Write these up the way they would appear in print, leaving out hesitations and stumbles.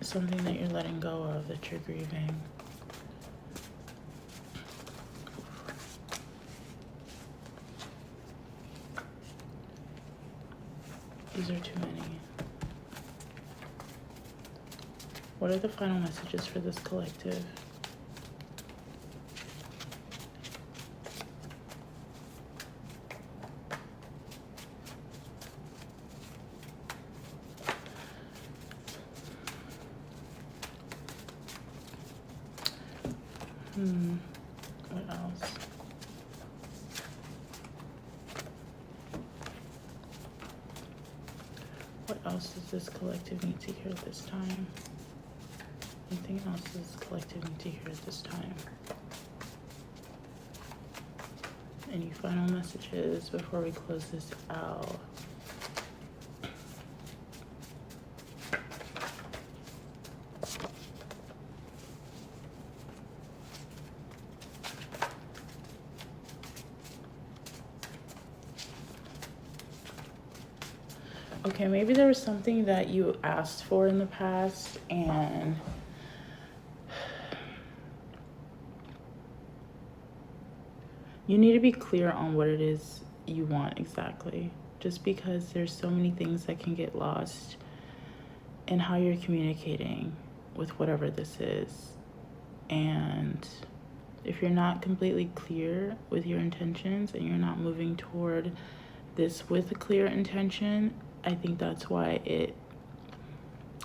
something that you're letting go of, that you're grieving. These are too many. What are the final messages for this collective? What else? What else does this collective need to hear at this time? Anything else does this collective need to hear at this time? Any final messages before we close this out? Okay, maybe there was something that you asked for in the past and you need to be clear on what it is you want exactly. Just because there's so many things that can get lost in how you're communicating with whatever this is. And if you're not completely clear with your intentions and you're not moving toward this with a clear intention, I think that's why it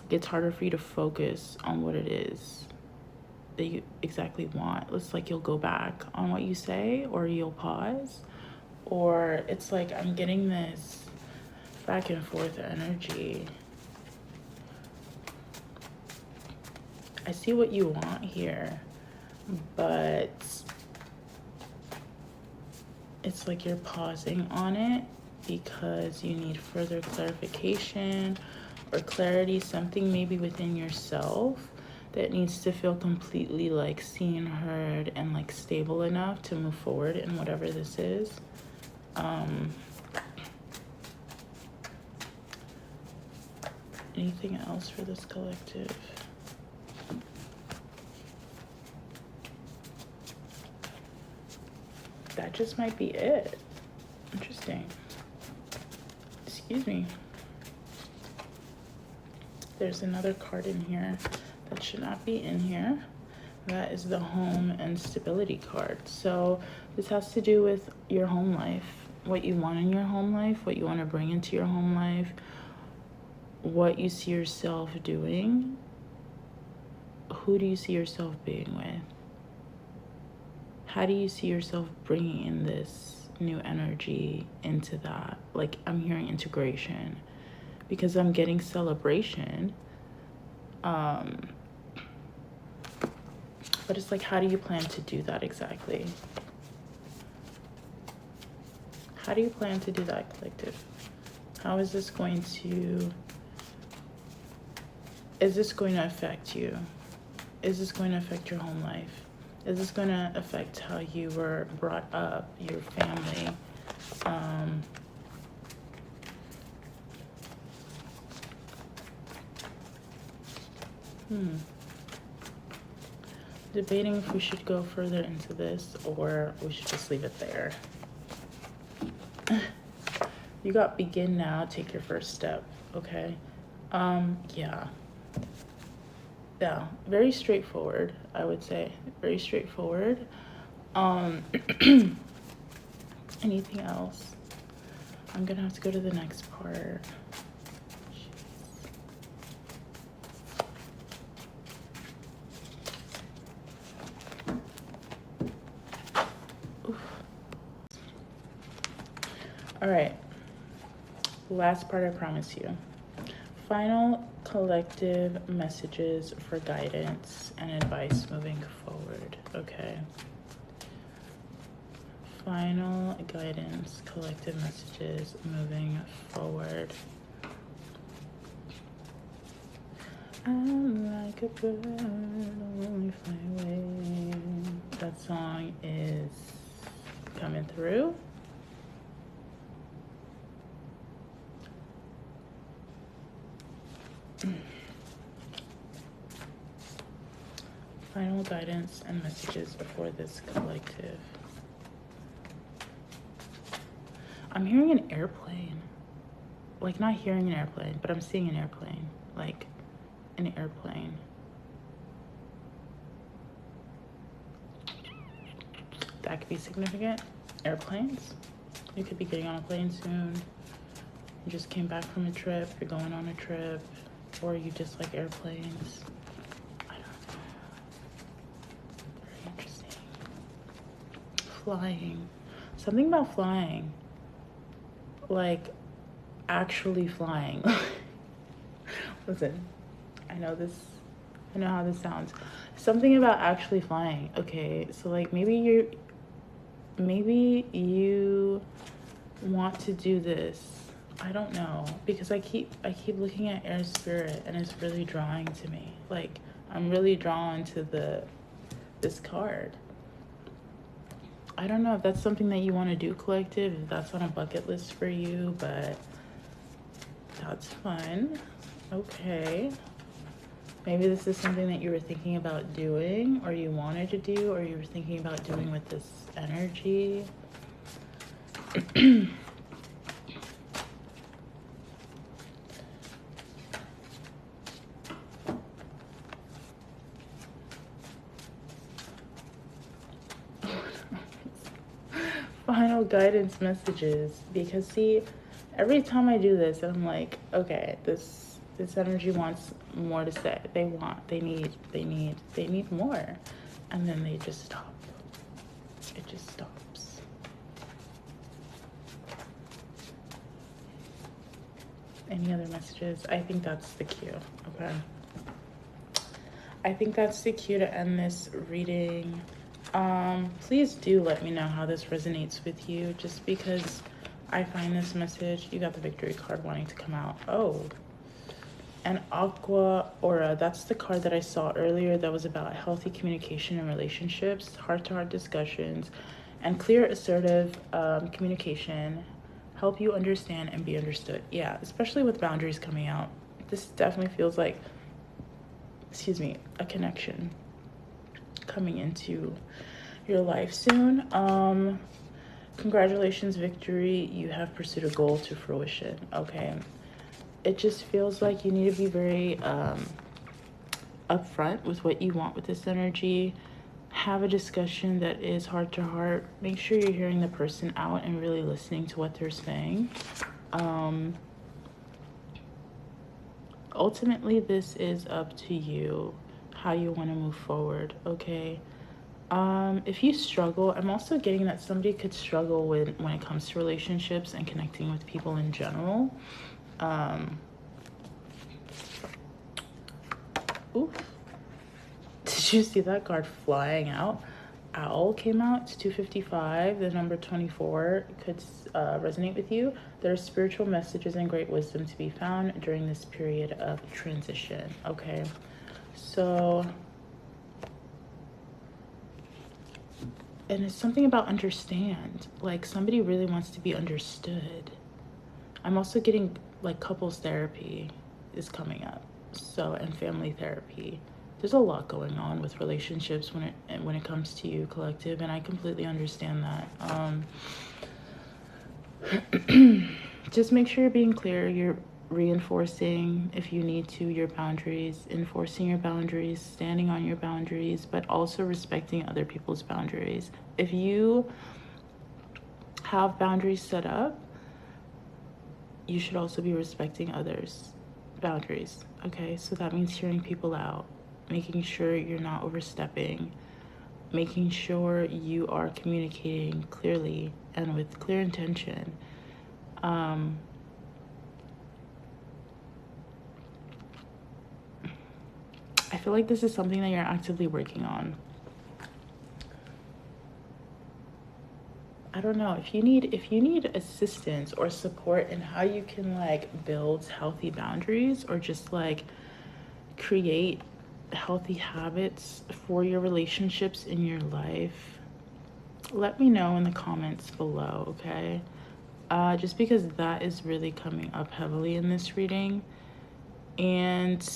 gets harder for you to focus on what it is that you exactly want. It's like you'll go back on what you say, or you'll pause, or it's like I'm getting this back and forth energy. I see what you want here, but it's like you're pausing on it because you need further clarification or clarity, something maybe within yourself that needs to feel completely like seen, heard, and like stable enough to move forward in whatever this is. Anything else for this collective? That just might be it. Interesting. Excuse me. There's another card in here that should not be in here. That is the home and stability card. So this has to do with your home life, what you want in your home life, what you want to bring into your home life, what you see yourself doing. Who do you see yourself being with? How do you see yourself bringing in this new energy into that? Like, I'm hearing integration because I'm getting celebration. But it's like, how do you plan to do that exactly? How do you plan to do that, collective? How is this going to affect you? Is this going to affect your home life? Is this going to affect how you were brought up, your family? Debating if we should go further into this or we should just leave it there. You got begin now, take your first step, okay? Yeah, very straightforward, I would say. Very straightforward. Anything else? I'm gonna have to go to the next part. All right, last part, I promise you. Final collective messages for guidance and advice moving forward, okay? Final guidance, collective messages moving forward. I'm like a bird, only fly away. That song is coming through. Final guidance and messages for this collective. I'm hearing an airplane. Like, not hearing an airplane, but I'm seeing an airplane. Like, an airplane. That could be significant. Airplanes. You could be getting on a plane soon. You just came back from a trip. You're going on a trip. Or you just like airplanes. I don't know. Very interesting. Flying. Something about flying. Like, actually flying. Listen, I know how this sounds. Something about actually flying. Okay, so like maybe you want to do this. I don't know, because I keep looking at air spirit and it's really drawing to me. Like, I'm really drawn to this card. I don't know if that's something that you want to do, collective, if that's on a bucket list for you, but that's fun. Okay. Maybe this is something that you were thinking about doing, or you wanted to do, or you were thinking about doing with this energy. Final guidance messages, because see, every time I do this, I'm like, okay, this energy wants more to say. They need more, and then they just stop. It just stops. Any other messages? I think that's the cue. Okay, I think that's the cue to end this reading. Please do let me know how this resonates with you, just because I find this message, you got the victory card wanting to come out. Oh, and Aqua Aura, that's the card that I saw earlier that was about healthy communication and relationships, heart-to-heart discussions, and clear, assertive communication. Help you understand and be understood. Yeah, especially with boundaries coming out. This definitely feels like, a connection coming into your life soon. Congratulations, victory. You have pursued a goal to fruition. Okay. It just feels like you need to be very upfront with what you want with this energy. Have a discussion that is heart to heart. Make sure you're hearing the person out and really listening to what they're saying. Ultimately, this is up to you how you want to move forward. Okay. If you struggle, I'm also getting that somebody could struggle when it comes to relationships and connecting with people in general. Oof. Did you see that card flying out? Owl came out. It's 255. The number 24 could resonate with you. There are spiritual messages and great wisdom to be found during this period of transition. Okay. So, and it's something about understand. Like, somebody really wants to be understood. I'm also getting like couples therapy is coming up. So, and family therapy. There's a lot going on with relationships when it comes to you, collective, and I completely understand that. Just make sure you're being clear. You're reinforcing, if you need to, your boundaries, enforcing your boundaries, standing on your boundaries, but also respecting other people's boundaries. If you have boundaries set up, you should also be respecting others' boundaries. Okay, so that means hearing people out, making sure you're not overstepping, making sure you are communicating clearly and with clear intention. I feel like this is something that you're actively working on. I don't know, if you need assistance or support in how you can like build healthy boundaries or just like create healthy habits for your relationships in your life, let me know in the comments below, okay? Just because that is really coming up heavily in this reading. And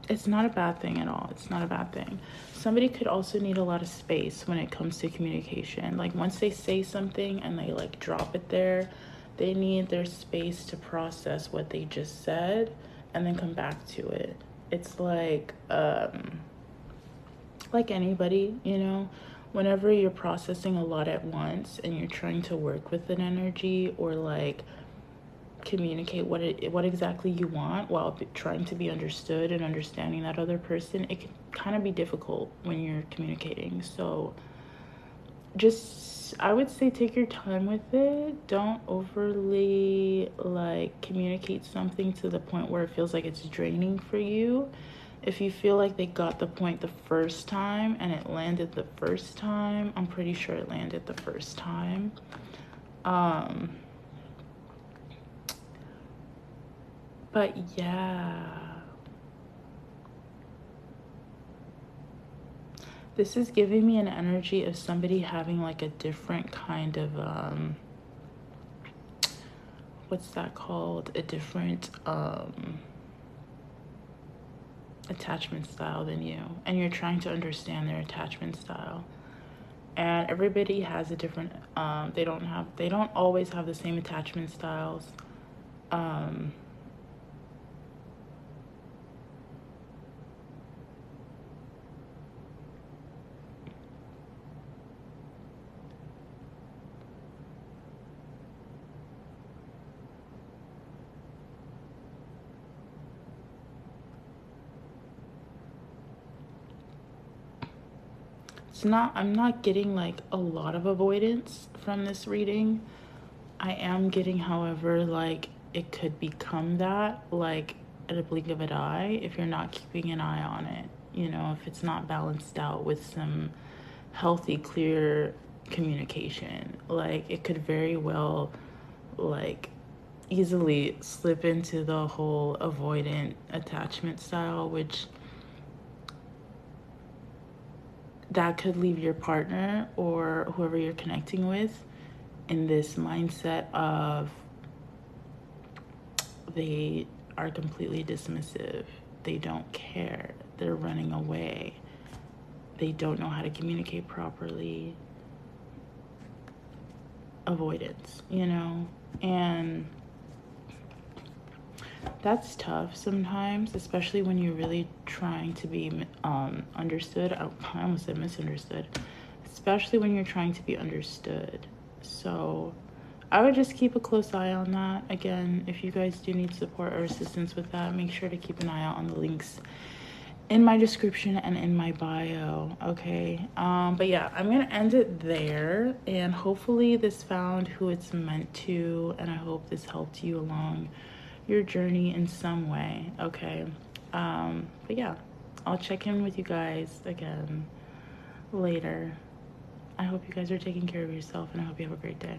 It's not a bad thing at all. It's not a bad thing. Somebody could also need a lot of space when it comes to communication. Like once they say something and they like drop it there, they need their space to process what they just said and then come back to it. It's like anybody, you know, whenever you're processing a lot at once and you're trying to work with an energy or like communicate what exactly you want while trying to be understood and understanding that other person, it can kind of be difficult when you're communicating. So just, I would say, take your time with it. Don't overly like communicate something to the point where it feels like it's draining for you. If you feel like they got the point the first time and it landed the first time, I'm pretty sure it landed the first time. But yeah, this is giving me an energy of somebody having like a different kind of what's that called, a different attachment style than you, and you're trying to understand their attachment style. And everybody has a different they don't always have the same attachment styles. I'm not getting like a lot of avoidance from this reading. I am getting, however, like it could become that, like at a blink of an eye, if you're not keeping an eye on it, you know, if it's not balanced out with some healthy, clear communication. Like it could very well like easily slip into the whole avoidant attachment style, which that could leave your partner or whoever you're connecting with in this mindset of they are completely dismissive, they don't care, they're running away, they don't know how to communicate properly. Avoidance, you know? And that's tough sometimes, especially when you're really trying to be understood. I almost said misunderstood. Especially when you're trying to be understood. So I would just keep a close eye on that. Again, if you guys do need support or assistance with that, make sure to keep an eye out on the links in my description and in my bio, okay? But yeah, I'm gonna end it there, and hopefully this found who it's meant to, and I hope this helped you along your journey in some way, okay? But yeah, I'll check in with you guys again later. I hope you guys are taking care of yourself, and I hope you have a great day.